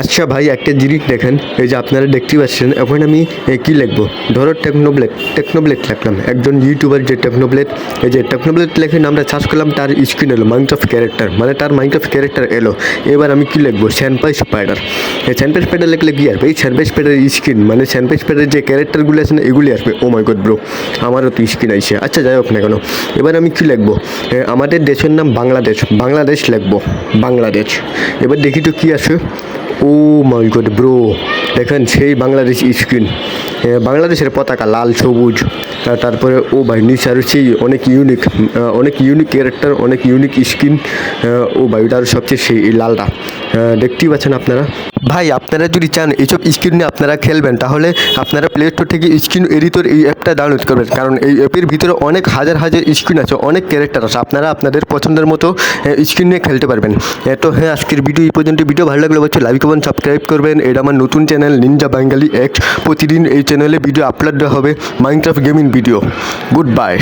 আচ্ছা ভাই, একটা জিনিস দেখেন, এই যে আপনারা দেখতে পাচ্ছেন এখন আমি কি লিখবো, ধরো টেকনোব্লেড লিখলাম। একজন ইউটিউবার যে টেকনোব্লেড, এই যে টেকনোব্লেড লিখে নামটা সার্চ করলাম, তার স্ক্রিন এলো মাইনক্রাফট ক্যারেক্টার, মানে তার মাইনক্রাফট ক্যারেক্টার এলো। এবার আমি কি লিখবো, স্যান্ডপাই স্পাইডার। এই স্যান্ডপাই স্পাইডার লিখলে কি আসবে, এই স্যান্ডপাই স্পাইডার স্ক্রিন, মানে স্যান্ডপাই স্পাইডার যে ক্যারেক্টারগুলো আছে না, এগুলি আসবে। ও মাই গড ব্রো, আমারও তো স্ক্রিন আইছে। আচ্ছা যাই হোক না কেন, এবার আমি কি লিখবো, আমাদের দেশের নাম বাংলাদেশ লিখবো, বাংলাদেশ। এবার দেখি তো কি আসে। ও মাই গড ব্রো, দেখেন সেই বাংলাদেশ স্ক্রিন, বাংলাদেশের পতাকা লাল সবুজ। তারপরে ও ভাই নিচার সেই অনেক ইউনিক ক্যারেক্টার, অনেক ইউনিক স্কিন। ও ভাই ওটার সবচেয়ে সেই এই লালটা দেখতেই পাচ্ছেন আপনারা। ভাই আপনারা যদি চান এইসব স্ক্রিন নিয়ে আপনারা খেলবেন, তাহলে আপনারা প্লে স্টোর থেকে স্ক্রিন এডিটর এই অ্যাপটা ডাউনলোড করবেন, কারণ এই অ্যাপের ভিতরে অনেক হাজার স্ক্রিন আছে, অনেক ক্যারেক্টার আছে। আপনারা আপনাদের পছন্দের মতো স্ক্রিন নিয়ে খেলতে পারবেন। তো হ্যাঁ, আজকের ভিডিও এই পর্যন্ত। ভিডিও ভালো লাগলে অবশ্যই লাইক করবেন, সাবস্ক্রাইব করবেন। এটা আমার নতুন চ্যানেল নিনজা বাঙালি এক্স। প্রতিদিন এই চ্যানেলে ভিডিও আপলোড দেওয়া হবে, Minecraft gaming video. Good bye.